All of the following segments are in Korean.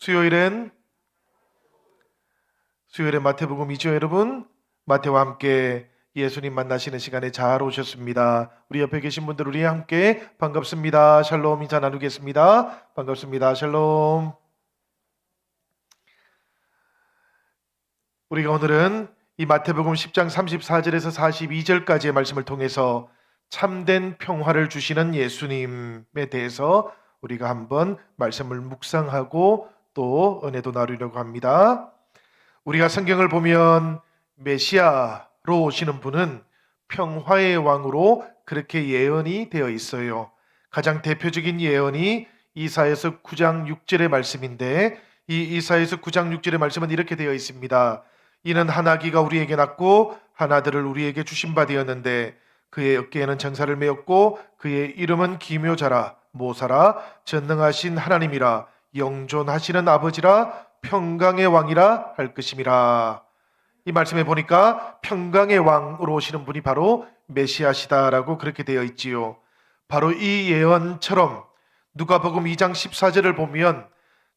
수요일엔 마태복음이죠, 여러분. 마태와 함께 예수님 만나시는 시간에 잘 오셨습니다. 우리 옆에 계신 분들 우리 함께 반갑습니다. 샬롬 인사 나누겠습니다. 반갑습니다. 샬롬. 우리가 오늘은 이 마태복음 10장 34절에서 42절까지의 말씀을 통해서 참된 평화를 주시는 예수님에 대해서 우리가 한번 말씀을 묵상하고 또 은혜도 나누려고 합니다. 우리가 성경을 보면 메시아로 오시는 분은 평화의 왕으로 그렇게 예언이 되어 있어요. 가장 대표적인 예언이 이사야서 9장 6절의 말씀인데, 이 이사야서 9장 6절의 말씀은 이렇게 되어 있습니다. 이는 한 아기가 우리에게 낳고 한 아들을 우리에게 주신 바 되었는데 그의 어깨에는 정사를 메었고 그의 이름은 기묘자라 모사라 전능하신 하나님이라 영존하시는 아버지라 평강의 왕이라 할 것임이라. 이 말씀에 보니까 평강의 왕으로 오시는 분이 바로 메시아시다라고 그렇게 되어 있지요. 바로 이 예언처럼 누가복음 2장 14절을 보면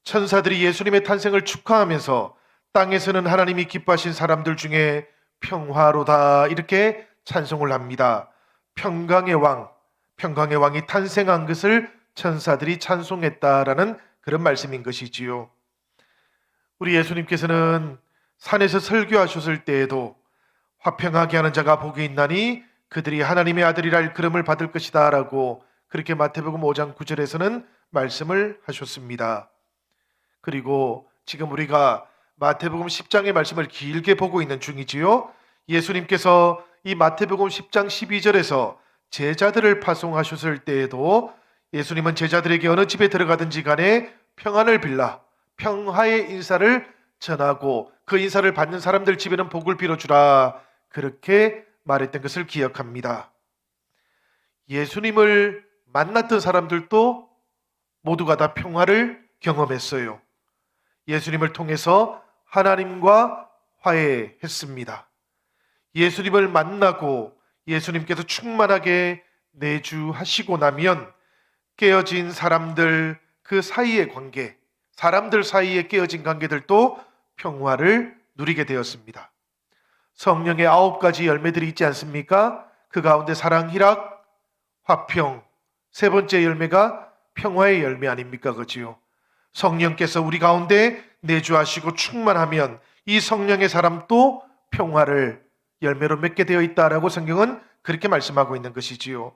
천사들이 예수님의 탄생을 축하하면서 땅에서는 하나님이 기뻐하신 사람들 중에 평화로다 이렇게 찬송을 합니다. 평강의 왕이 탄생한 것을 천사들이 찬송했다라는 그런 말씀인 것이지요. 우리 예수님께서는 산에서 설교하셨을 때에도 화평하게 하는 자가 복이 있나니 그들이 하나님의 아들이라 일컬음을 받을 것이다 라고 그렇게 마태복음 5장 9절에서는 말씀을 하셨습니다. 그리고 지금 우리가 마태복음 10장의 말씀을 길게 보고 있는 중이지요. 예수님께서 이 마태복음 10장 12절에서 제자들을 파송하셨을 때에도 예수님은 제자들에게 어느 집에 들어가든지 간에 평안을 빌라 평화의 인사를 전하고 그 인사를 받는 사람들 집에는 복을 빌어주라 그렇게 말했던 것을 기억합니다. 예수님을 만났던 사람들도 모두가 다 평화를 경험했어요. 예수님을 통해서 하나님과 화해했습니다. 예수님을 만나고 예수님께서 충만하게 내주하시고 나면 깨어진 사람들 그 사이의 관계, 사람들 사이에 깨어진 관계들도 평화를 누리게 되었습니다. 성령의 9가지 열매들이 있지 않습니까? 그 가운데 사랑, 희락, 화평, 세 번째 열매가 평화의 열매 아닙니까? 그지요? 성령께서 우리 가운데 내주하시고 충만하면 이 성령의 사람도 평화를 열매로 맺게 되어 있다라고 성경은 그렇게 말씀하고 있는 것이지요.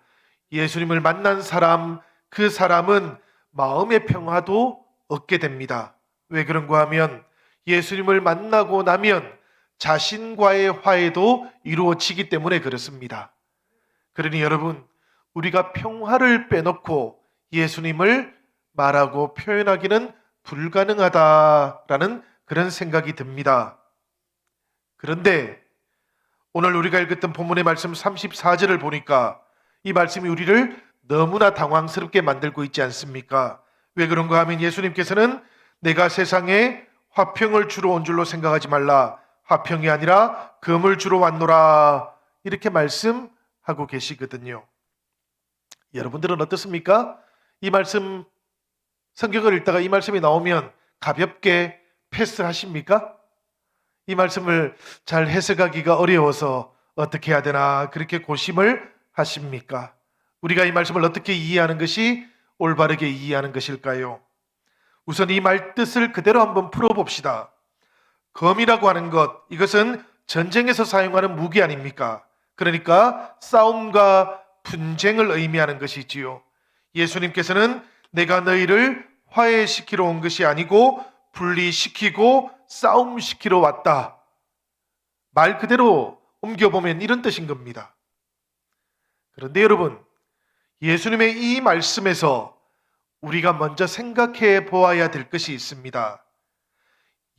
예수님을 만난 사람, 그 사람은 마음의 평화도 얻게 됩니다. 왜 그런가 하면 예수님을 만나고 나면 자신과의 화해도 이루어지기 때문에 그렇습니다. 그러니 여러분, 우리가 평화를 빼놓고 예수님을 말하고 표현하기는 불가능하다라는 그런 생각이 듭니다. 그런데 오늘 우리가 읽었던 본문의 말씀 34절을 보니까 이 말씀이 우리를 너무나 당황스럽게 만들고 있지 않습니까? 왜 그런가 하면 예수님께서는 내가 세상에 화평을 주러 온 줄로 생각하지 말라. 화평이 아니라 금을 주러 왔노라. 이렇게 말씀하고 계시거든요. 여러분들은 어떻습니까? 이 말씀 성경을 읽다가 이 말씀이 나오면 가볍게 패스하십니까? 이 말씀을 잘 해석하기가 어려워서 어떻게 해야 되나 그렇게 고심을 하십니까? 우리가 이 말씀을 어떻게 이해하는 것이 올바르게 이해하는 것일까요? 우선 이 말 뜻을 그대로 한번 풀어봅시다. 검이라고 하는 것, 이것은 전쟁에서 사용하는 무기 아닙니까? 그러니까 싸움과 분쟁을 의미하는 것이지요. 예수님께서는 내가 너희를 화해시키러 온 것이 아니고 분리시키고 싸움시키러 왔다. 말 그대로 옮겨보면 이런 뜻인 겁니다. 그런데 여러분, 예수님의 이 말씀에서 우리가 먼저 생각해 보아야 될 것이 있습니다.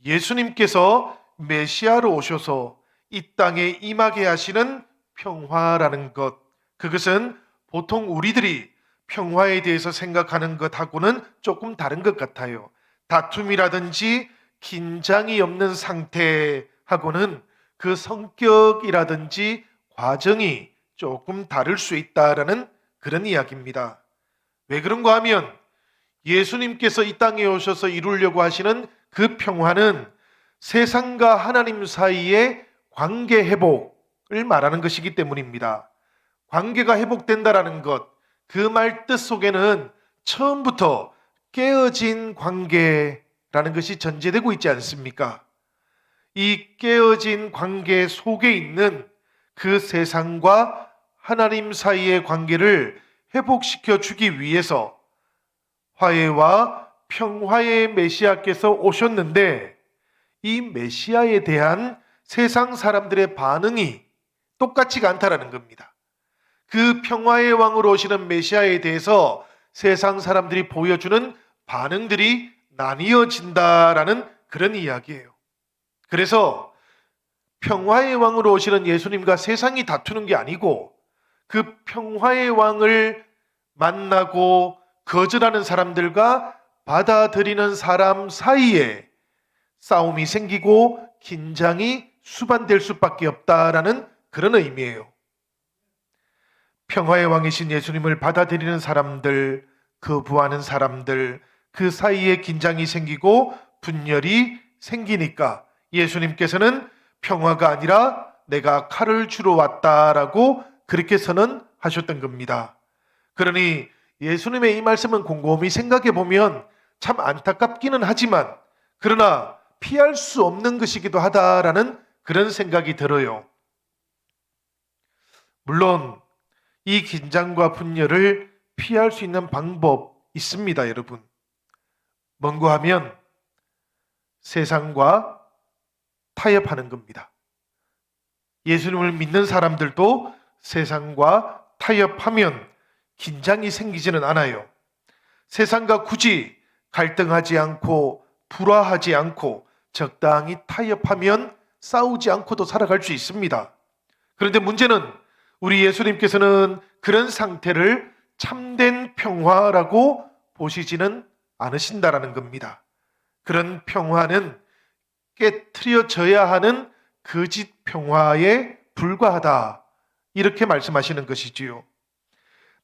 예수님께서 메시아로 오셔서 이 땅에 임하게 하시는 평화라는 것, 그것은 보통 우리들이 평화에 대해서 생각하는 것하고는 조금 다른 것 같아요. 다툼이라든지 긴장이 없는 상태하고는 그 성격이라든지 과정이 조금 다를 수 있다라는 그런 이야기입니다. 왜 그런가 하면 예수님께서 이 땅에 오셔서 이루려고 하시는 그 평화는 세상과 하나님 사이의 관계 회복을 말하는 것이기 때문입니다. 관계가 회복된다라는 것, 그 말 뜻 속에는 처음부터 깨어진 관계라는 것이 전제되고 있지 않습니까? 이 깨어진 관계 속에 있는 그 세상과 하나님 사이의 관계를 회복시켜 주기 위해서 화해와 평화의 메시아께서 오셨는데, 이 메시아에 대한 세상 사람들의 반응이 똑같지가 않다라는 겁니다. 그 평화의 왕으로 오시는 메시아에 대해서 세상 사람들이 보여주는 반응들이 나뉘어진다라는 그런 이야기예요. 그래서 평화의 왕으로 오시는 예수님과 세상이 다투는 게 아니고, 그 평화의 왕을 만나고 거절하는 사람들과 받아들이는 사람 사이에 싸움이 생기고 긴장이 수반될 수밖에 없다라는 그런 의미예요. 평화의 왕이신 예수님을 받아들이는 사람들, 거부하는 사람들, 그 사이에 긴장이 생기고 분열이 생기니까 예수님께서는 평화가 아니라 내가 칼을 주러 왔다라고 그렇게 선언하셨던 겁니다. 그러니 예수님의 이 말씀은 곰곰이 생각해 보면 참 안타깝기는 하지만, 그러나 피할 수 없는 것이기도 하다라는 그런 생각이 들어요. 물론 이 긴장과 분열을 피할 수 있는 방법 있습니다, 여러분. 뭔가 하면 세상과 타협하는 겁니다. 예수님을 믿는 사람들도 세상과 타협하면 긴장이 생기지는 않아요. 세상과 굳이 갈등하지 않고 불화하지 않고 적당히 타협하면 싸우지 않고도 살아갈 수 있습니다. 그런데 문제는 우리 예수님께서는 그런 상태를 참된 평화라고 보시지는 않으신다라는 겁니다. 그런 평화는 깨트려져야 하는 거짓 평화에 불과하다, 이렇게 말씀하시는 것이지요.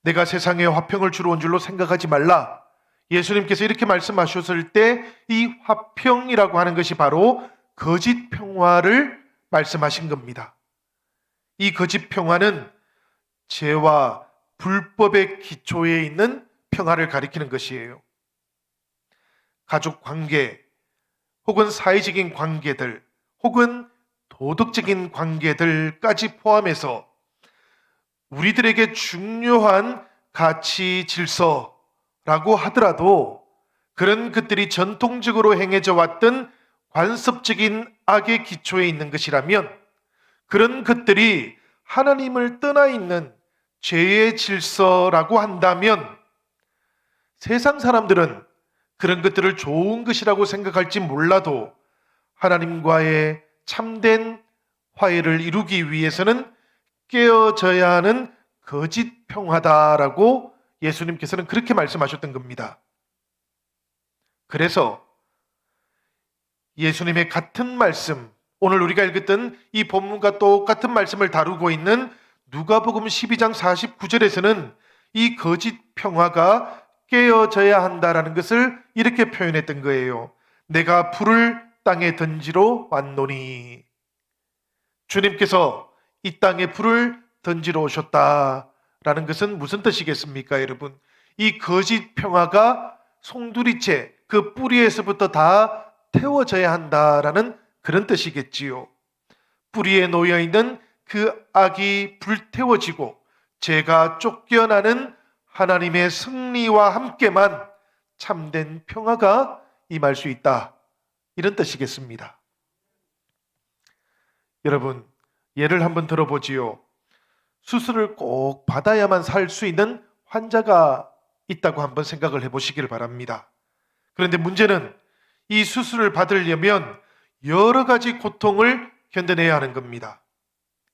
내가 세상에 화평을 주러 온 줄로 생각하지 말라. 예수님께서 이렇게 말씀하셨을 때 이 화평이라고 하는 것이 바로 거짓 평화를 말씀하신 겁니다. 이 거짓 평화는 죄와 불법의 기초에 있는 평화를 가리키는 것이에요. 가족 관계, 혹은 사회적인 관계들, 혹은 도덕적인 관계들까지 포함해서 우리들에게 중요한 가치 질서라고 하더라도 그런 것들이 전통적으로 행해져 왔던 관습적인 악의 기초에 있는 것이라면, 그런 것들이 하나님을 떠나 있는 죄의 질서라고 한다면 세상 사람들은 그런 것들을 좋은 것이라고 생각할지 몰라도 하나님과의 참된 화해를 이루기 위해서는 깨어져야 하는 거짓 평화다라고 예수님께서는 그렇게 말씀하셨던 겁니다. 그래서 예수님의 같은 말씀, 오늘 우리가 읽었던 이 본문과 똑같은 말씀을 다루고 있는 누가복음 12장 49절에서는 이 거짓 평화가 깨어져야 한다라는 것을 이렇게 표현했던 거예요. 내가 불을 땅에 던지러 왔노니. 주님께서 이 땅에 불을 던지러 오셨다라는 것은 무슨 뜻이겠습니까, 여러분? 이 거짓 평화가 송두리째 그 뿌리에서부터 다 태워져야 한다라는 그런 뜻이겠지요. 뿌리에 놓여있는 그 악이 불태워지고 죄가 쫓겨나는 하나님의 승리와 함께만 참된 평화가 임할 수 있다, 이런 뜻이겠습니다. 여러분, 예를 한번 들어보지요. 수술을 꼭 받아야만 살 수 있는 환자가 있다고 한번 생각을 해보시길 바랍니다. 그런데 문제는 이 수술을 받으려면 여러 가지 고통을 견뎌내야 하는 겁니다.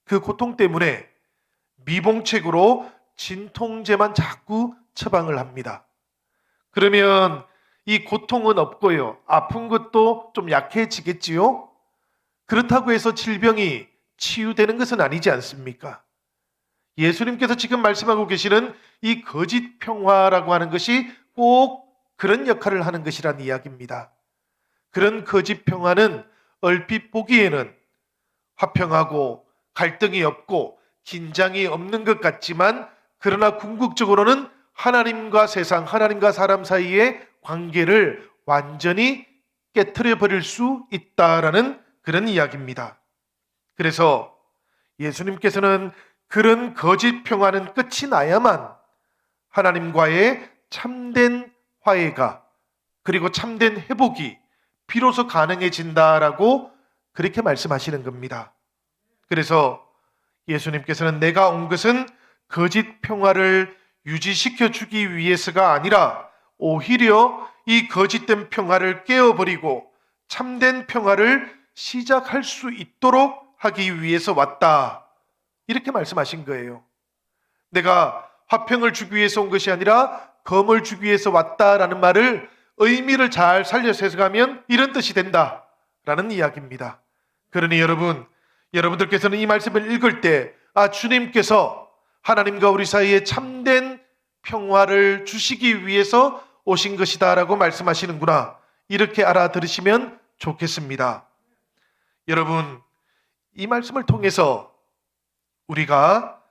그 고통 때문에 미봉책으로 진통제만 자꾸 처방을 합니다. 그러면 이 고통은 없고요, 아픈 것도 좀 약해지겠지요? 그렇다고 해서 질병이 치유되는 것은 아니지 않습니까? 예수님께서 지금 말씀하고 계시는 이 거짓 평화라고 하는 것이 꼭 그런 역할을 하는 것이란 이야기입니다. 그런 거짓 평화는 얼핏 보기에는 화평하고 갈등이 없고 긴장이 없는 것 같지만, 그러나 궁극적으로는 하나님과 세상, 하나님과 사람 사이의 관계를 완전히 깨트려 버릴 수 있다라는 그런 이야기입니다. 그래서 예수님께서는 그런 거짓 평화는 끝이 나야만 하나님과의 참된 화해가, 그리고 참된 회복이 비로소 가능해진다라고 그렇게 말씀하시는 겁니다. 그래서 예수님께서는 내가 온 것은 거짓 평화를 유지시켜 주기 위해서가 아니라 오히려 이 거짓된 평화를 깨어버리고 참된 평화를 시작할 수 있도록 하기 위해서 왔다, 이렇게 말씀하신 거예요. 내가 화평을 주기 위해서 온 것이 아니라 검을 주기 위해서 왔다라는 말을 의미를 잘 살려서 해석하면 이런 뜻이 된다라는 이야기입니다. 그러니 여러분들께서는 이 말씀을 읽을 때, 주님께서 하나님과 우리 사이에 참된 평화를 주시기 위해서 오신 것이다라고 말씀하시는구나, 이렇게 알아들으시면 좋겠습니다. 여러분, 이 말씀을 통해서 우리가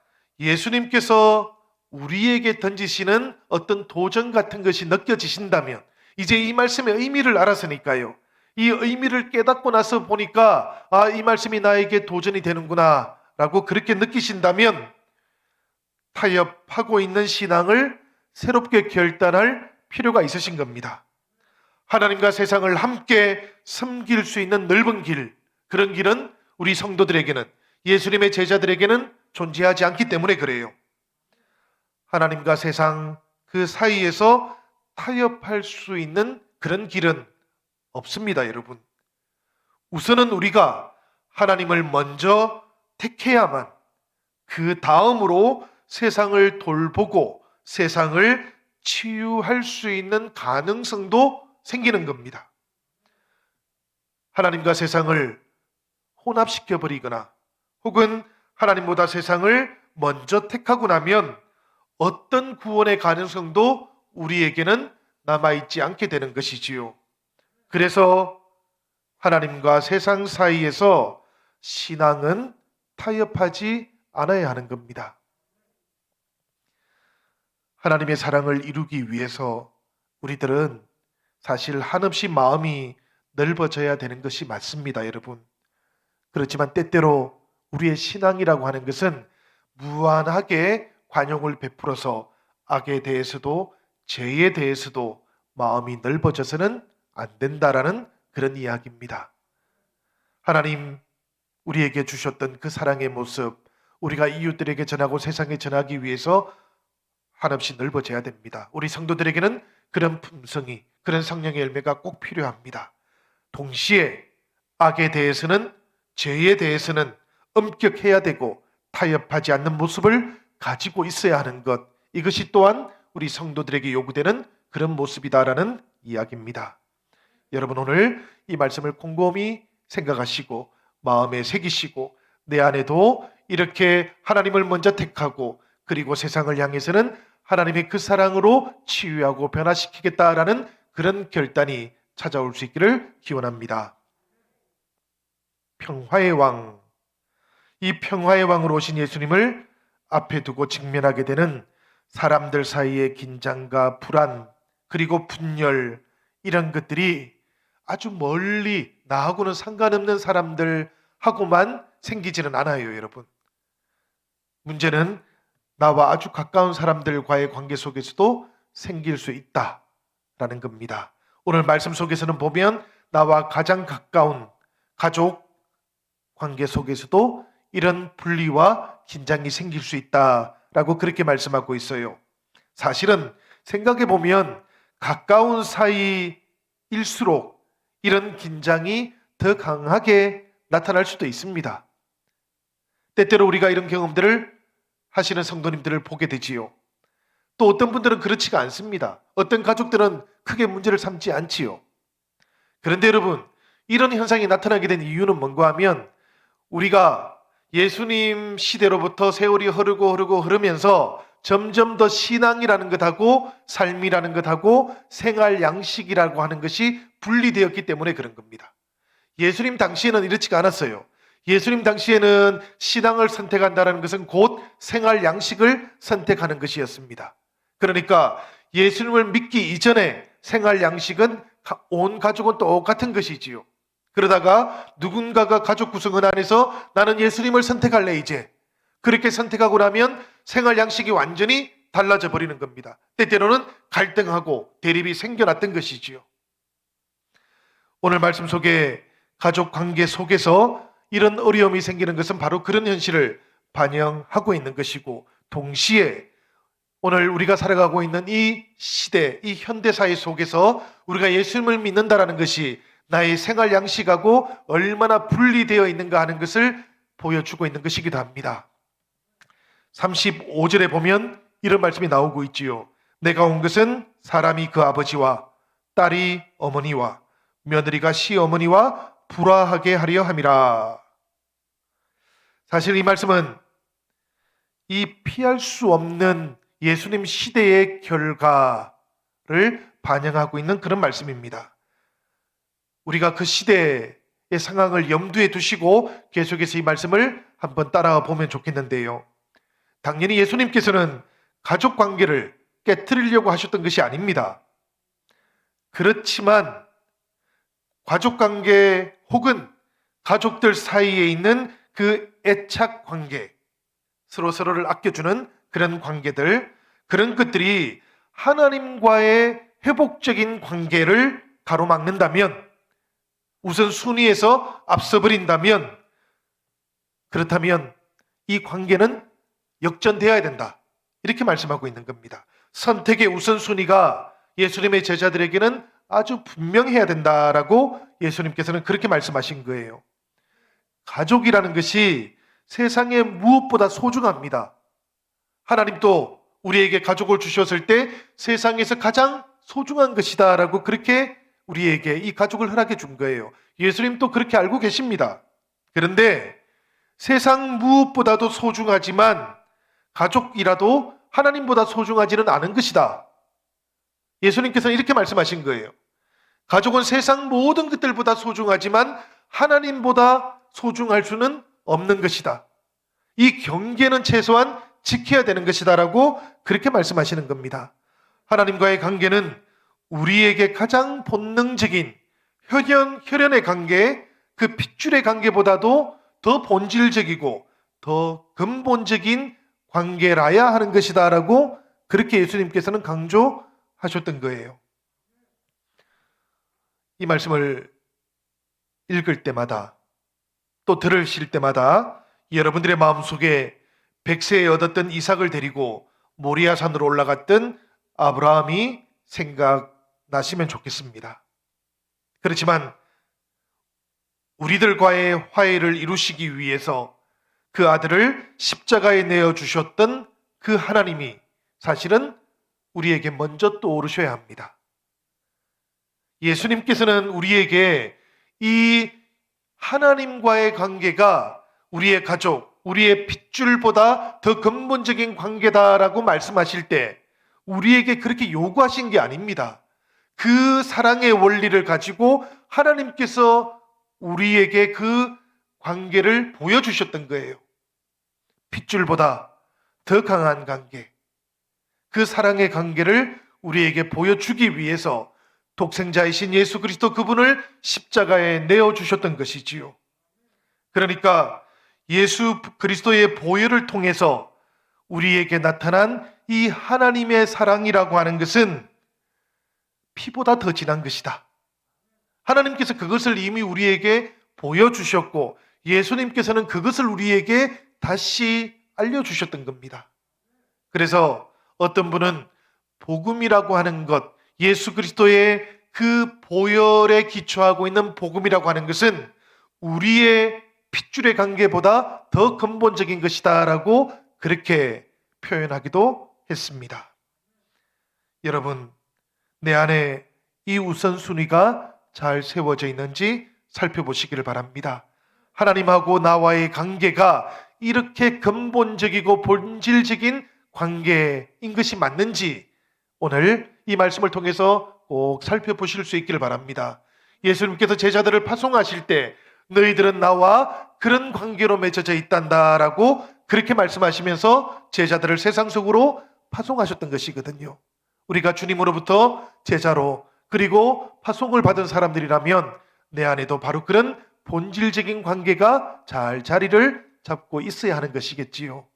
예수님께서 우리에게 던지시는 어떤 도전 같은 것이 느껴지신다면, 이제 이 말씀의 의미를 알았으니까요, 이 의미를 깨닫고 나서 보니까 이 말씀이 나에게 도전이 되는구나 라고 그렇게 느끼신다면, 타협하고 있는 신앙을 새롭게 결단할 필요가 있으신 겁니다. 하나님과 세상을 함께 섬길 수 있는 넓은 길, 그런 길은 우리 성도들에게는, 예수님의 제자들에게는 존재하지 않기 때문에 그래요. 하나님과 세상 그 사이에서 타협할 수 있는 그런 길은 없습니다, 여러분. 우선은 우리가 하나님을 먼저 택해야만 그 다음으로 세상을 돌보고 세상을 치유할 수 있는 가능성도 생기는 겁니다. 하나님과 세상을 혼합시켜버리거나 혹은 하나님보다 세상을 먼저 택하고 나면 어떤 구원의 가능성도 우리에게는 남아있지 않게 되는 것이지요. 그래서 하나님과 세상 사이에서 신앙은 타협하지 않아야 하는 겁니다. 하나님의 사랑을 이루기 위해서 우리들은 사실 한없이 마음이 넓어져야 되는 것이 맞습니다, 여러분. 그렇지만 때때로 우리의 신앙이라고 하는 것은 무한하게 관용을 베풀어서 악에 대해서도 죄에 대해서도 마음이 넓어져서는 안 된다라는 그런 이야기입니다. 하나님 우리에게 주셨던 그 사랑의 모습, 우리가 이웃들에게 전하고 세상에 전하기 위해서 한없이 넓어져야 됩니다. 우리 성도들에게는 그런 품성이, 그런 성령의 열매가 꼭 필요합니다. 동시에 악에 대해서는, 죄에 대해서는 엄격해야 되고 타협하지 않는 모습을 가지고 있어야 하는 것, 이것이 또한 우리 성도들에게 요구되는 그런 모습이다라는 이야기입니다. 여러분, 오늘 이 말씀을 곰곰이 생각하시고 마음에 새기시고 내 안에도 이렇게 하나님을 먼저 택하고 그리고 세상을 향해서는 하나님의 그 사랑으로 치유하고 변화시키겠다라는 그런 결단이 찾아올 수 있기를 기원합니다. 평화의 왕, 이 평화의 왕으로 오신 예수님을 앞에 두고 직면하게 되는 사람들 사이의 긴장과 불안, 그리고 분열, 이런 것들이 아주 멀리 나하고는 상관없는 사람들하고만 생기지는 않아요, 여러분. 문제는 나와 아주 가까운 사람들과의 관계 속에서도 생길 수 있다라는 겁니다. 오늘 말씀 속에서는 보면 나와 가장 가까운 가족 관계 속에서도 이런 분리와 긴장이 생길 수 있다라고 그렇게 말씀하고 있어요. 사실은 생각해 보면 가까운 사이일수록 이런 긴장이 더 강하게 나타날 수도 있습니다. 때때로 우리가 이런 경험들을 하시는 성도님들을 보게 되지요. 또 어떤 분들은 그렇지가 않습니다. 어떤 가족들은 크게 문제를 삼지 않지요. 그런데 여러분, 이런 현상이 나타나게 된 이유는 뭔가 하면 우리가 예수님 시대로부터 세월이 흐르면서 점점 더 신앙이라는 것하고 삶이라는 것하고 생활 양식이라고 하는 것이 분리되었기 때문에 그런 겁니다. 예수님 당시에는 이렇지가 않았어요. 예수님 당시에는 신앙을 선택한다는 것은 곧 생활 양식을 선택하는 것이었습니다. 그러니까 예수님을 믿기 이전에 생활 양식은 온 가족은 똑같은 것이지요. 그러다가 누군가가 가족 구성원 안에서 나는 예수님을 선택할래 이제. 그렇게 선택하고 나면 생활 양식이 완전히 달라져 버리는 겁니다. 때때로는 갈등하고 대립이 생겨났던 것이지요. 오늘 말씀 속에 가족 관계 속에서 이런 어려움이 생기는 것은 바로 그런 현실을 반영하고 있는 것이고, 동시에 오늘 우리가 살아가고 있는 이 시대, 이 현대사회 속에서 우리가 예수님을 믿는다라는 것이 나의 생활 양식하고 얼마나 분리되어 있는가 하는 것을 보여주고 있는 것이기도 합니다. 35절에 보면 이런 말씀이 나오고 있지요. 내가 온 것은 사람이 그 아버지와 딸이 어머니와 며느리가 시어머니와 불화하게 하려 함이라. 사실 이 말씀은 이 피할 수 없는 예수님 시대의 결과를 반영하고 있는 그런 말씀입니다. 우리가 그 시대의 상황을 염두에 두시고 계속해서 이 말씀을 한번 따라와 보면 좋겠는데요. 당연히 예수님께서는 가족 관계를 깨트리려고 하셨던 것이 아닙니다. 그렇지만 가족 관계 혹은 가족들 사이에 있는 그 애착 관계, 서로를 아껴주는 그런 관계들, 그런 것들이 하나님과의 회복적인 관계를 가로막는다면, 우선 순위에서 앞서버린다면, 그렇다면 이 관계는 역전되어야 된다, 이렇게 말씀하고 있는 겁니다. 선택의 우선순위가 예수님의 제자들에게는 아주 분명해야 된다라고 예수님께서는 그렇게 말씀하신 거예요. 가족이라는 것이 세상에 무엇보다 소중합니다. 하나님도 우리에게 가족을 주셨을 때 세상에서 가장 소중한 것이다 라고 그렇게 우리에게 이 가족을 허락해 준 거예요. 예수님도 그렇게 알고 계십니다. 그런데 세상 무엇보다도 소중하지만 가족이라도 하나님보다 소중하지는 않은 것이다. 예수님께서는 이렇게 말씀하신 거예요. 가족은 세상 모든 것들보다 소중하지만 하나님보다 소중할 수는 없는 것이다. 이 경계는 최소한 지켜야 되는 것이다 라고 그렇게 말씀하시는 겁니다. 하나님과의 관계는 우리에게 가장 본능적인 혈연의 관계, 그 핏줄의 관계보다도 더 본질적이고 더 근본적인 관계라야 하는 것이다 라고 그렇게 예수님께서는 강조하셨던 거예요. 이 말씀을 읽을 때마다 또 들으실 때마다 여러분들의 마음속에 100세에 얻었던 이삭을 데리고 모리아산으로 올라갔던 아브라함이 생각나시면 좋겠습니다. 그렇지만 우리들과의 화해를 이루시기 위해서 그 아들을 십자가에 내어주셨던 그 하나님이 사실은 우리에게 먼저 떠오르셔야 합니다. 예수님께서는 우리에게 이 하나님과의 관계가 우리의 가족, 우리의 핏줄보다 더 근본적인 관계다라고 말씀하실 때 우리에게 그렇게 요구하신 게 아닙니다. 그 사랑의 원리를 가지고 하나님께서 우리에게 그 관계를 보여주셨던 거예요. 핏줄보다 더 강한 관계, 그 사랑의 관계를 우리에게 보여주기 위해서 독생자이신 예수 그리스도 그분을 십자가에 내어주셨던 것이지요. 그러니까 예수 그리스도의 보혈을 통해서 우리에게 나타난 이 하나님의 사랑이라고 하는 것은 피보다 더 진한 것이다. 하나님께서 그것을 이미 우리에게 보여주셨고 예수님께서는 그것을 우리에게 다시 알려주셨던 겁니다. 그래서 어떤 분은 복음이라고 하는 것, 예수 그리스도의 그 보혈에 기초하고 있는 복음이라고 하는 것은 우리의 핏줄의 관계보다 더 근본적인 것이다 라고 그렇게 표현하기도 했습니다. 여러분, 내 안에 이 우선순위가 잘 세워져 있는지 살펴보시기를 바랍니다. 하나님하고 나와의 관계가 이렇게 근본적이고 본질적인 관계인 것이 맞는지 오늘 이 말씀을 통해서 꼭 살펴보실 수 있기를 바랍니다. 예수님께서 제자들을 파송하실 때 너희들은 나와 그런 관계로 맺어져 있단다라고 그렇게 말씀하시면서 제자들을 세상 속으로 파송하셨던 것이거든요. 우리가 주님으로부터 제자로 그리고 파송을 받은 사람들이라면 내 안에도 바로 그런 본질적인 관계가 잘 자리를 잡고 있어야 하는 것이겠지요.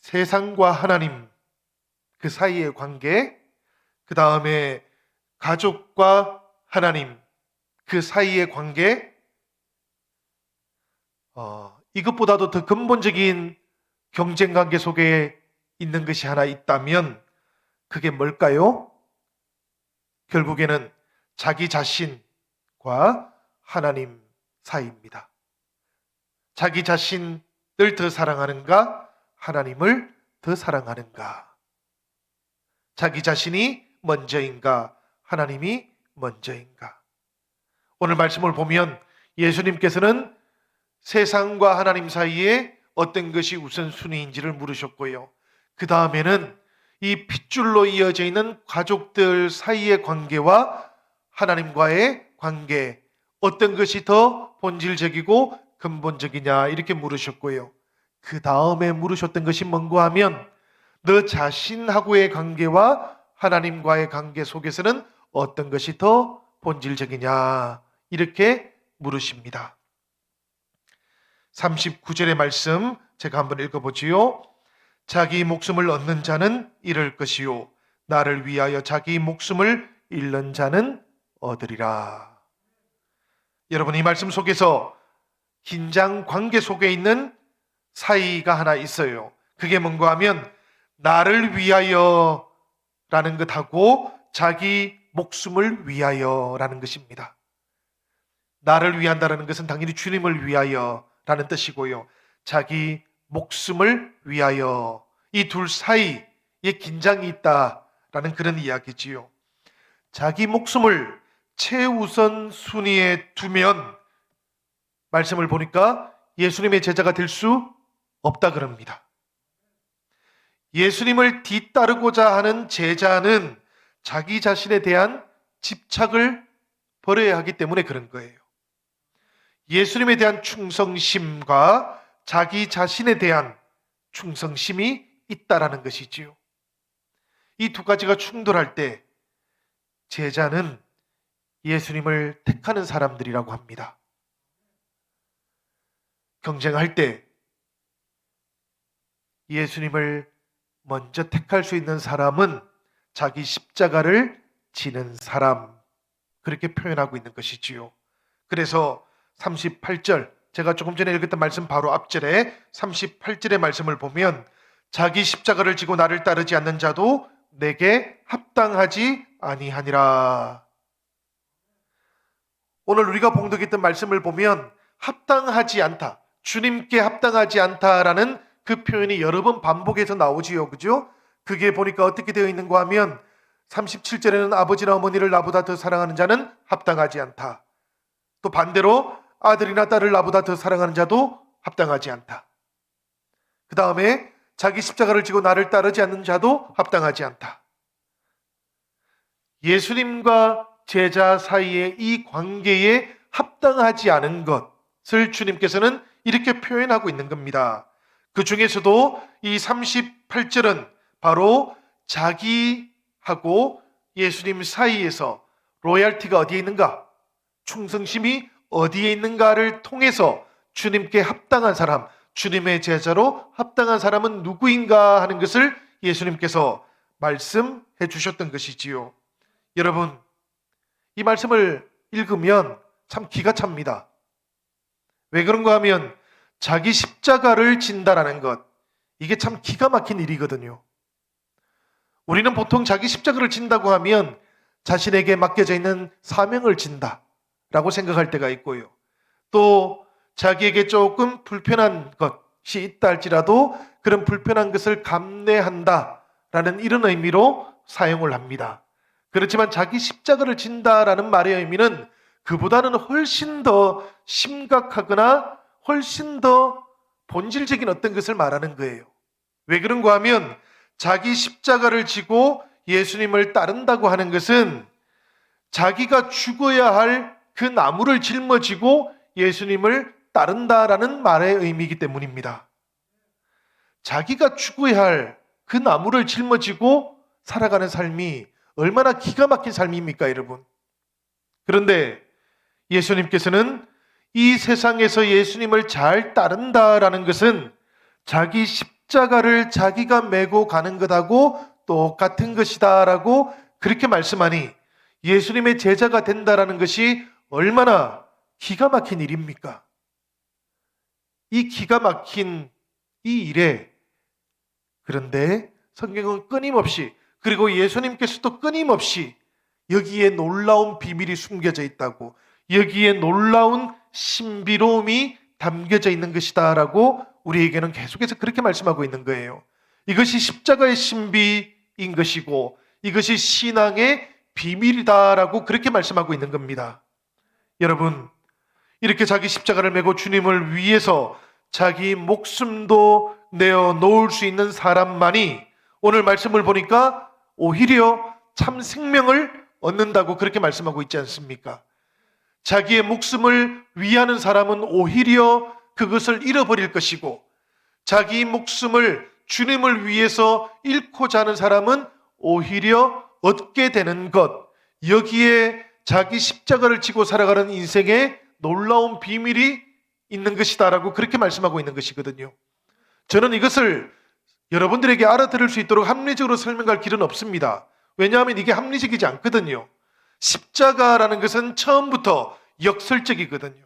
세상과 하나님 그 사이의 관계, 그 다음에 가족과 하나님 그 사이의 관계, 이것보다도 더 근본적인 경쟁 관계 속에 있는 것이 하나 있다면 그게 뭘까요? 결국에는 자기 자신과 하나님 사이입니다. 자기 자신을 더 사랑하는가? 하나님을 더 사랑하는가? 자기 자신이 먼저인가? 하나님이 먼저인가? 오늘 말씀을 보면 예수님께서는 세상과 하나님 사이에 어떤 것이 우선순위인지를 물으셨고요. 그 다음에는 이 핏줄로 이어져 있는 가족들 사이의 관계와 하나님과의 관계, 어떤 것이 더 본질적이고 근본적이냐 이렇게 물으셨고요. 그 다음에 물으셨던 것이 뭔가 하면 너 자신하고의 관계와 하나님과의 관계 속에서는 어떤 것이 더 본질적이냐 이렇게 물으십니다. 39절의 말씀 제가 한번 읽어보지요. 자기 목숨을 얻는 자는 잃을 것이요 나를 위하여 자기 목숨을 잃는 자는 얻으리라. 여러분, 이 말씀 속에서 긴장 관계 속에 있는 사이가 하나 있어요. 그게 뭔가 하면 나를 위하여 라는 것하고 자기 목숨을 위하여 라는 것입니다. 나를 위한다라는 것은 당연히 주님을 위하여 라는 뜻이고요. 자기 목숨을 위하여, 이 둘 사이에 긴장이 있다라는 그런 이야기지요. 자기 목숨을 최우선 순위에 두면 말씀을 보니까 예수님의 제자가 될 수 없다 그럽니다. 예수님을 뒤따르고자 하는 제자는 자기 자신에 대한 집착을 버려야 하기 때문에 그런 거예요. 예수님에 대한 충성심과 자기 자신에 대한 충성심이 있다라는 것이지요. 이 두 가지가 충돌할 때 제자는 예수님을 택하는 사람들이라고 합니다. 경쟁할 때 예수님을 먼저 택할 수 있는 사람은 자기 십자가를 지는 사람, 그렇게 표현하고 있는 것이지요. 그래서 38절, 제가 조금 전에 읽었던 말씀 바로 앞절에 38절의 말씀을 보면 자기 십자가를 지고 나를 따르지 않는 자도 내게 합당하지 아니하니라. 오늘 우리가 봉독했던 말씀을 보면 합당하지 않다, 주님께 합당하지 않다라는 그 표현이 여러 번 반복해서 나오지요. 그죠? 그게 보니까 어떻게 되어 있는가 하면 37절에는 아버지나 어머니를 나보다 더 사랑하는 자는 합당하지 않다. 또 반대로 아들이나 딸을 나보다 더 사랑하는 자도 합당하지 않다. 그 다음에 자기 십자가를 지고 나를 따르지 않는 자도 합당하지 않다. 예수님과 제자 사이의 이 관계에 합당하지 않은 것을 주님께서는 이렇게 표현하고 있는 겁니다. 그 중에서도 이 38절은 바로 자기하고 예수님 사이에서 로얄티가 어디에 있는가, 충성심이 어디에 있는가를 통해서 주님께 합당한 사람, 주님의 제자로 합당한 사람은 누구인가 하는 것을 예수님께서 말씀해 주셨던 것이지요. 여러분, 이 말씀을 읽으면 참 기가 찹니다. 왜 그런가 하면 자기 십자가를 진다라는 것, 이게 참 기가 막힌 일이거든요. 우리는 보통 자기 십자가를 진다고 하면 자신에게 맡겨져 있는 사명을 진다라고 생각할 때가 있고요. 또 자기에게 조금 불편한 것이 있다 할지라도 그런 불편한 것을 감내한다라는 이런 의미로 사용을 합니다. 그렇지만 자기 십자가를 진다라는 말의 의미는 그보다는 훨씬 더 심각하거나 훨씬 더 본질적인 어떤 것을 말하는 거예요. 왜 그런가 하면 자기 십자가를 지고 예수님을 따른다고 하는 것은 자기가 죽어야 할 그 나무를 짊어지고 예수님을 따른다라는 말의 의미이기 때문입니다. 자기가 죽어야 할 그 나무를 짊어지고 살아가는 삶이 얼마나 기가 막힌 삶입니까, 여러분? 그런데 예수님께서는 이 세상에서 예수님을 잘 따른다라는 것은 자기 십자가를 자기가 메고 가는 것하고 똑같은 것이다라고 그렇게 말씀하니 예수님의 제자가 된다라는 것이 얼마나 기가 막힌 일입니까? 이 기가 막힌 이 일에 그런데 성경은 끊임없이 그리고 예수님께서도 끊임없이 여기에 놀라운 비밀이 숨겨져 있다고 여기에 놀라운 신비로움이 담겨져 있는 것이다라고 우리에게는 계속해서 그렇게 말씀하고 있는 거예요. 이것이 십자가의 신비인 것이고 이것이 신앙의 비밀이다라고 그렇게 말씀하고 있는 겁니다. 여러분, 이렇게 자기 십자가를 메고 주님을 위해서 자기 목숨도 내어 놓을 수 있는 사람만이 오늘 말씀을 보니까 오히려 참 생명을 얻는다고 그렇게 말씀하고 있지 않습니까? 자기의 목숨을 위하는 사람은 오히려 그것을 잃어버릴 것이고 자기 목숨을 주님을 위해서 잃고자 하는 사람은 오히려 얻게 되는 것, 여기에 자기 십자가를 지고 살아가는 인생에 놀라운 비밀이 있는 것이다라고 그렇게 말씀하고 있는 것이거든요. 저는 이것을 여러분들에게 알아들을 수 있도록 합리적으로 설명할 길은 없습니다. 왜냐하면 이게 합리적이지 않거든요. 십자가라는 것은 처음부터 역설적이거든요.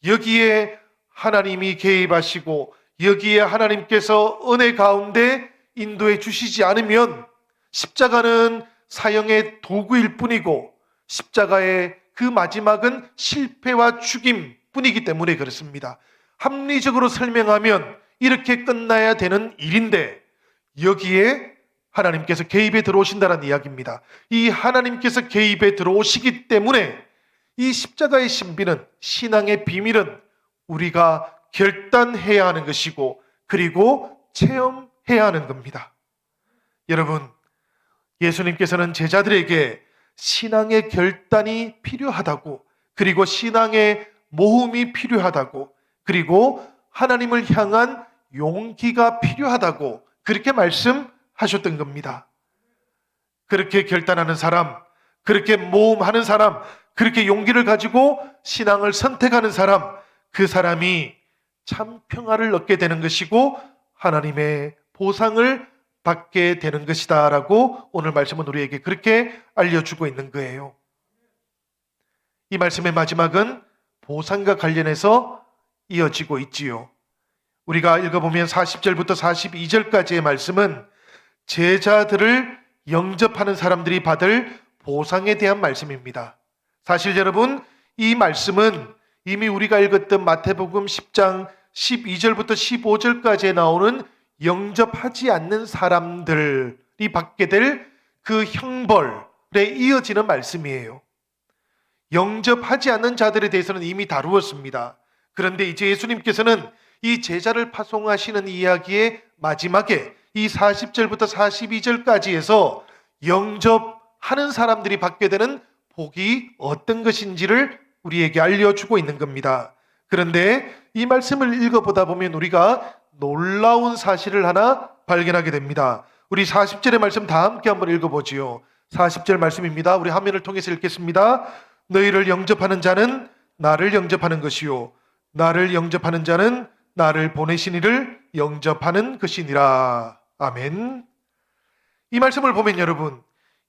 여기에 하나님이 개입하시고 여기에 하나님께서 은혜 가운데 인도해 주시지 않으면 십자가는 사형의 도구일 뿐이고 십자가의 그 마지막은 실패와 죽임 뿐이기 때문에 그렇습니다. 합리적으로 설명하면 이렇게 끝나야 되는 일인데 여기에 하나님께서 개입에 들어오신다는 이야기입니다. 이 하나님께서 개입에 들어오시기 때문에 이 십자가의 신비는 신앙의 비밀은 우리가 결단해야 하는 것이고 그리고 체험해야 하는 겁니다. 여러분, 예수님께서는 제자들에게 신앙의 결단이 필요하다고 그리고 신앙의 모험이 필요하다고 그리고 하나님을 향한 용기가 필요하다고 그렇게 말씀하셨던 겁니다. 그렇게 결단하는 사람, 그렇게 모험하는 사람, 그렇게 용기를 가지고 신앙을 선택하는 사람, 그 사람이 참 평화를 얻게 되는 것이고 하나님의 보상을 받게 되는 것이다 라고 오늘 말씀은 우리에게 그렇게 알려주고 있는 거예요. 이 말씀의 마지막은 보상과 관련해서 이어지고 있지요. 우리가 읽어보면 40절부터 42절까지의 말씀은 제자들을 영접하는 사람들이 받을 보상에 대한 말씀입니다. 사실 여러분, 이 말씀은 이미 우리가 읽었던 마태복음 10장 12절부터 15절까지에 나오는 영접하지 않는 사람들이 받게 될 그 형벌에 이어지는 말씀이에요. 영접하지 않는 자들에 대해서는 이미 다루었습니다. 그런데 이제 예수님께서는 이 제자를 파송하시는 이야기의 마지막에 이 40절부터 42절까지에서 영접하는 사람들이 받게 되는 복이 어떤 것인지를 우리에게 알려주고 있는 겁니다. 그런데 이 말씀을 읽어보다 보면 우리가 놀라운 사실을 하나 발견하게 됩니다. 우리 40절의 말씀 다 함께 한번 읽어보지요. 40절 말씀입니다. 우리 화면을 통해서 읽겠습니다. 너희를 영접하는 자는 나를 영접하는 것이요 나를 영접하는 자는 나를 보내신 이를 영접하는 것이니라. 아멘. 이 말씀을 보면 여러분,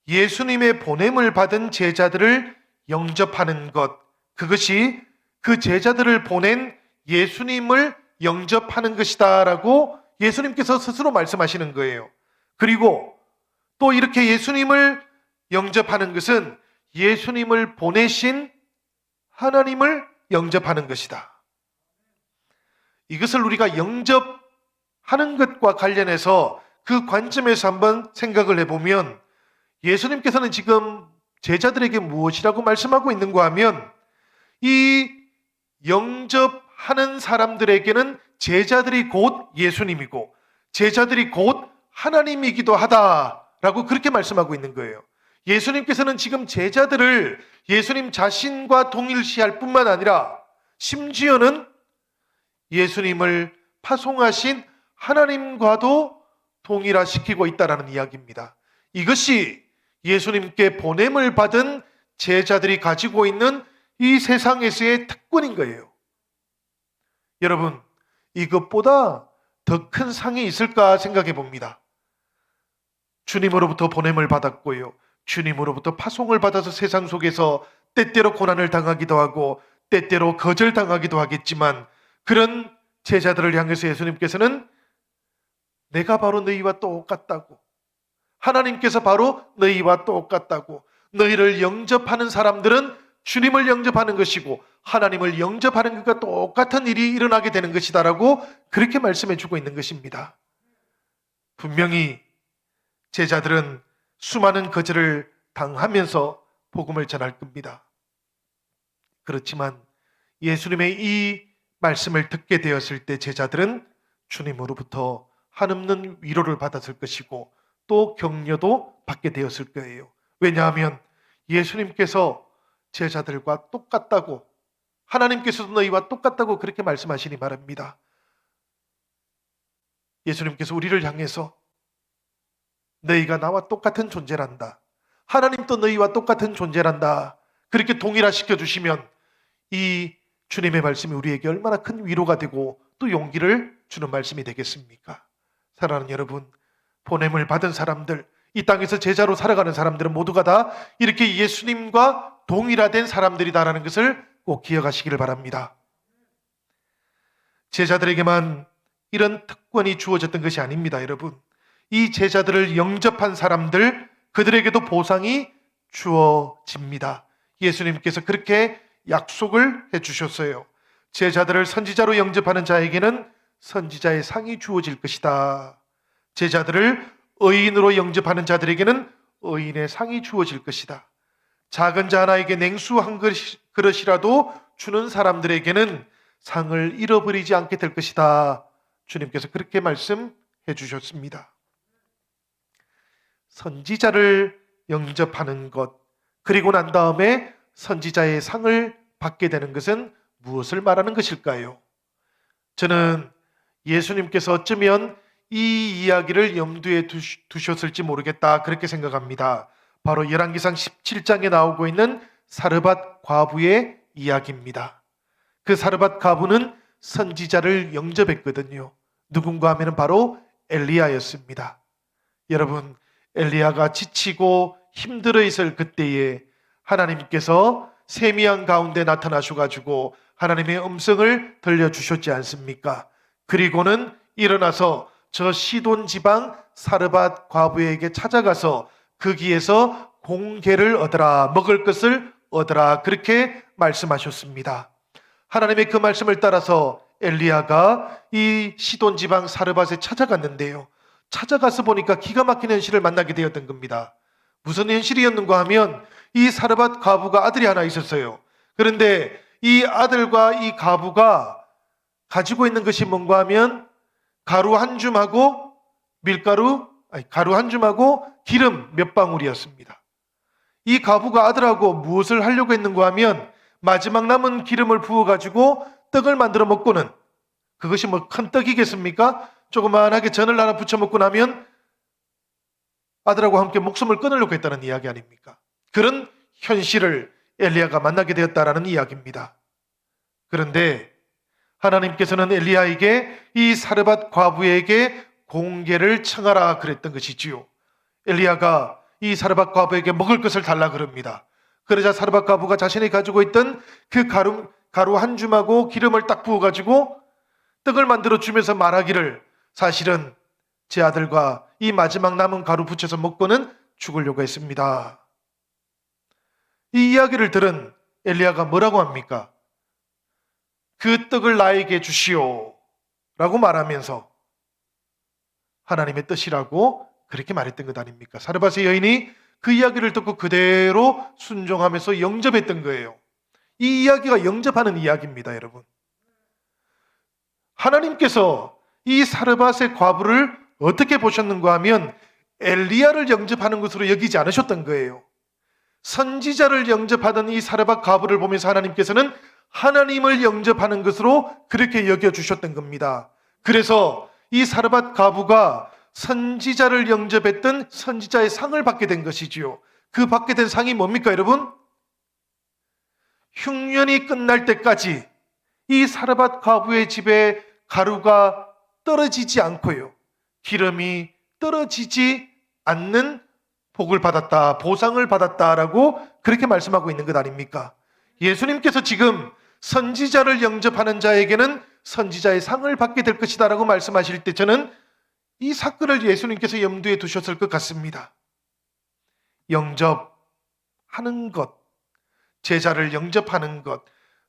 예수님의 보냄을 받은 제자들을 영접하는 것, 그것이 그 제자들을 보낸 예수님을 영접하는 것이다 라고 예수님께서 스스로 말씀하시는 거예요. 그리고 또 이렇게 예수님을 영접하는 것은 예수님을 보내신 하나님을 영접하는 것이다. 이것을 우리가 영접하는 것과 관련해서 그 관점에서 한번 생각을 해보면 예수님께서는 지금 제자들에게 무엇이라고 말씀하고 있는가 하면 이 영접하는 사람들에게는 제자들이 곧 예수님이고 제자들이 곧 하나님이기도 하다라고 그렇게 말씀하고 있는 거예요. 예수님께서는 지금 제자들을 예수님 자신과 동일시할 뿐만 아니라 심지어는 예수님을 파송하신 하나님과도 동일화시키고 있다는 이야기입니다. 이것이 예수님께 보냄을 받은 제자들이 가지고 있는 이 세상에서의 특권인 거예요. 여러분, 이것보다 더 큰 상이 있을까 생각해 봅니다. 주님으로부터 보냄을 받았고요. 주님으로부터 파송을 받아서 세상 속에서 때때로 고난을 당하기도 하고 때때로 거절당하기도 하겠지만 그런 제자들을 향해서 예수님께서는 내가 바로 너희와 똑같다고, 하나님께서 바로 너희와 똑같다고, 너희를 영접하는 사람들은 주님을 영접하는 것이고 하나님을 영접하는 것과 똑같은 일이 일어나게 되는 것이다라고 그렇게 말씀해 주고 있는 것입니다. 분명히 제자들은 수많은 거절을 당하면서 복음을 전할 겁니다. 그렇지만 예수님의 이 말씀을 듣게 되었을 때 제자들은 주님으로부터 한없는 위로를 받았을 것이고 또 격려도 받게 되었을 거예요. 왜냐하면 예수님께서 제자들과 똑같다고, 하나님께서도 너희와 똑같다고 그렇게 말씀하시니 말입니다. 예수님께서 우리를 향해서 너희가 나와 똑같은 존재란다, 하나님도 너희와 똑같은 존재란다, 그렇게 동일화시켜 주시면 이 주님의 말씀이 우리에게 얼마나 큰 위로가 되고 또 용기를 주는 말씀이 되겠습니까? 사랑하는 여러분, 보냄을 받은 사람들, 이 땅에서 제자로 살아가는 사람들은 모두가 다 이렇게 예수님과 동일화된 사람들이다라는 것을 꼭 기억하시기를 바랍니다. 제자들에게만 이런 특권이 주어졌던 것이 아닙니다, 여러분. 이 제자들을 영접한 사람들, 그들에게도 보상이 주어집니다. 예수님께서 그렇게 약속을 해주셨어요. 제자들을 선지자로 영접하는 자에게는 선지자의 상이 주어질 것이다. 제자들을 의인으로 영접하는 자들에게는 의인의 상이 주어질 것이다. 작은 자 하나에게 냉수 한 그릇이라도 주는 사람들에게는 상을 잃어버리지 않게 될 것이다. 주님께서 그렇게 말씀해 주셨습니다. 선지자를 영접하는 것, 그리고 난 다음에 선지자의 상을 받게 되는 것은 무엇을 말하는 것일까요? 저는 예수님께서 어쩌면 이 이야기를 염두에 두셨을지 모르겠다, 그렇게 생각합니다. 바로 열왕기상 17장에 나오고 있는 사르밧 과부의 이야기입니다. 그 사르밧 과부는 선지자를 영접했거든요. 누군가 하면 바로 엘리야였습니다. 여러분, 엘리야가 지치고 힘들어 있을 그때에 하나님께서 세미양 가운데 나타나셔가지고 하나님의 음성을 들려주셨지 않습니까? 그리고는 일어나서 저 시돈 지방 사르밧 과부에게 찾아가서 거기에서 공개를 얻어라, 먹을 것을 얻어라, 그렇게 말씀하셨습니다. 하나님의 그 말씀을 따라서 엘리야가 이 시돈 지방 사르밧에 찾아갔는데요, 찾아가서 보니까 기가 막힌 현실을 만나게 되었던 겁니다. 무슨 현실이었는가 하면 이 사르밧 과부가 아들이 하나 있었어요. 그런데 이 아들과 이 과부가 가지고 있는 것이 뭔가 하면 가루 한 줌하고 가루 한 줌하고 기름 몇 방울이었습니다. 이 과부가 아들하고 무엇을 하려고 했는가 하면 마지막 남은 기름을 부어가지고 떡을 만들어 먹고는, 그것이 뭐 큰 떡이겠습니까? 조그만하게 전을 하나 부쳐 먹고 나면 아들하고 함께 목숨을 끊으려고 했다는 이야기 아닙니까? 그런 현실을 엘리야가 만나게 되었다라는 이야기입니다. 그런데 하나님께서는 엘리야에게 이 사르밧 과부에게 공개를 청하라 그랬던 것이지요. 엘리야가 이 사르밧 과부에게 먹을 것을 달라 그럽니다. 그러자 사르밧 과부가 자신이 가지고 있던 그 가루 한 줌하고 기름을 딱 부어가지고 떡을 만들어 주면서 말하기를, 사실은 제 아들과 이 마지막 남은 가루 붙여서 먹고는 죽으려고 했습니다. 이 이야기를 들은 엘리야가 뭐라고 합니까? 그 떡을 나에게 주시오 라고 말하면서 하나님의 뜻이라고 그렇게 말했던 것 아닙니까? 사르밧의 여인이 그 이야기를 듣고 그대로 순종하면서 영접했던 거예요. 이 이야기가 영접하는 이야기입니다, 여러분. 하나님께서 이 사르밧의 과부를 어떻게 보셨는가 하면 엘리야를 영접하는 것으로 여기지 않으셨던 거예요. 선지자를 영접하던 이 사르밧 과부를 보면서 하나님께서는 하나님을 영접하는 것으로 그렇게 여겨주셨던 겁니다. 그래서 이 사르밧 과부가 선지자를 영접했던 선지자의 상을 받게 된 것이지요. 그 받게 된 상이 뭡니까 여러분? 흉년이 끝날 때까지 이 사르밧 과부의 집에 가루가 떨어지지 않고요, 기름이 떨어지지 않는 복을 받았다, 보상을 받았다라고 그렇게 말씀하고 있는 것 아닙니까? 예수님께서 지금 선지자를 영접하는 자에게는 선지자의 상을 받게 될 것이다 라고 말씀하실 때 저는 이 사건을 예수님께서 염두에 두셨을 것 같습니다. 영접하는 것, 제자를 영접하는 것,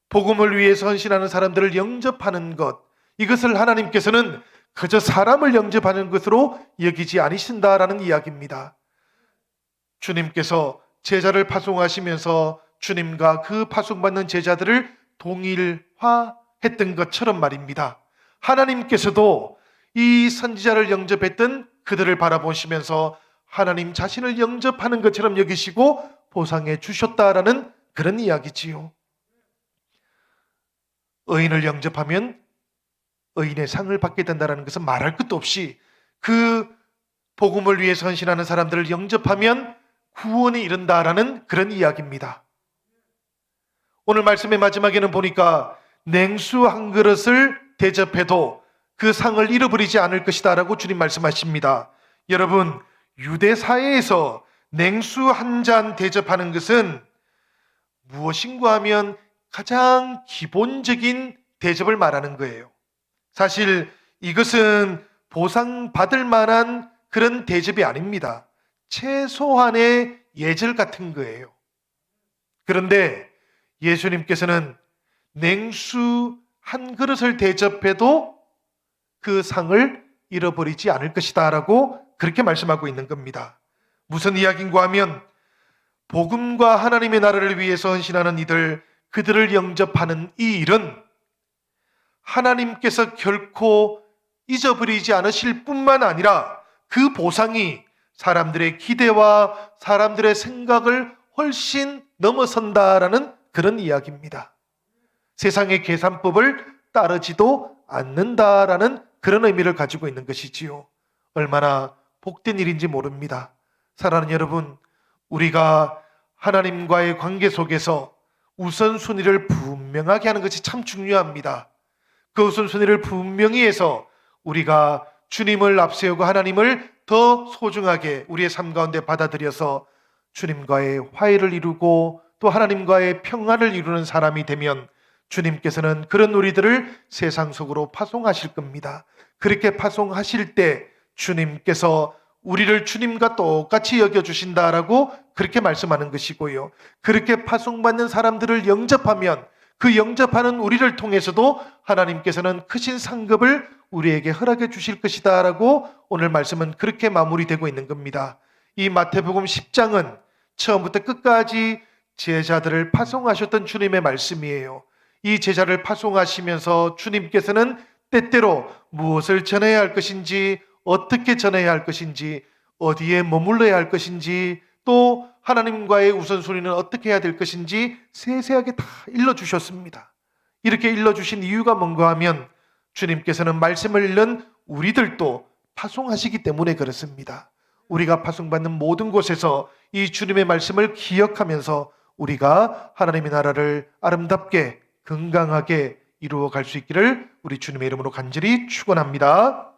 복음을 위해서 헌신하는 사람들을 영접하는 것, 이것을 하나님께서는 그저 사람을 영접하는 것으로 여기지 않으신다라는 이야기입니다. 주님께서 제자를 파송하시면서 주님과 그 파송받는 제자들을 동일화했던 것처럼 말입니다. 하나님께서도 이 선지자를 영접했던 그들을 바라보시면서 하나님 자신을 영접하는 것처럼 여기시고 보상해 주셨다라는 그런 이야기지요. 의인을 영접하면 의인의 상을 받게 된다는 것은 말할 것도 없이 그 복음을 위해서 헌신하는 사람들을 영접하면 구원이 이른다라는 그런 이야기입니다. 오늘 말씀의 마지막에는 보니까 냉수 한 그릇을 대접해도 그 상을 잃어버리지 않을 것이다 라고 주님 말씀하십니다. 여러분, 유대 사회에서 냉수 한 잔 대접하는 것은 무엇인가 하면 가장 기본적인 대접을 말하는 거예요. 사실 이것은 보상받을 만한 그런 대접이 아닙니다. 최소한의 예절 같은 거예요. 그런데 예수님께서는 냉수 한 그릇을 대접해도 그 상을 잃어버리지 않을 것이다 라고 그렇게 말씀하고 있는 겁니다. 무슨 이야기인가 하면 복음과 하나님의 나라를 위해서 헌신하는 이들, 그들을 영접하는 이 일은 하나님께서 결코 잊어버리지 않으실 뿐만 아니라 그 보상이 사람들의 기대와 사람들의 생각을 훨씬 넘어선다라는 그런 이야기입니다. 세상의 계산법을 따르지도 않는다라는 그런 의미를 가지고 있는 것이지요. 얼마나 복된 일인지 모릅니다. 사랑하는 여러분, 우리가 하나님과의 관계 속에서 우선순위를 분명하게 하는 것이 참 중요합니다. 그 우선순위를 분명히 해서 우리가 주님을 앞세우고 하나님을 더 소중하게 우리의 삶 가운데 받아들여서 주님과의 화해를 이루고 또 하나님과의 평안을 이루는 사람이 되면 주님께서는 그런 우리들을 세상 속으로 파송하실 겁니다. 그렇게 파송하실 때 주님께서 우리를 주님과 똑같이 여겨주신다라고 그렇게 말씀하는 것이고요. 그렇게 파송받는 사람들을 영접하면 그 영접하는 우리를 통해서도 하나님께서는 크신 상급을 우리에게 허락해 주실 것이다 라고 오늘 말씀은 그렇게 마무리되고 있는 겁니다. 이 마태복음 10장은 처음부터 끝까지 제자들을 파송하셨던 주님의 말씀이에요. 이 제자를 파송하시면서 주님께서는 때때로 무엇을 전해야 할 것인지, 어떻게 전해야 할 것인지, 어디에 머물러야 할 것인지, 또 하나님과의 우선순위는 어떻게 해야 될 것인지 세세하게 다 일러주셨습니다. 이렇게 일러주신 이유가 뭔가 하면 주님께서는 말씀을 읽는 우리들도 파송하시기 때문에 그렇습니다. 우리가 파송받는 모든 곳에서 이 주님의 말씀을 기억하면서 우리가 하나님의 나라를 아름답게 건강하게 이루어 갈 수 있기를 우리 주님의 이름으로 간절히 축원합니다.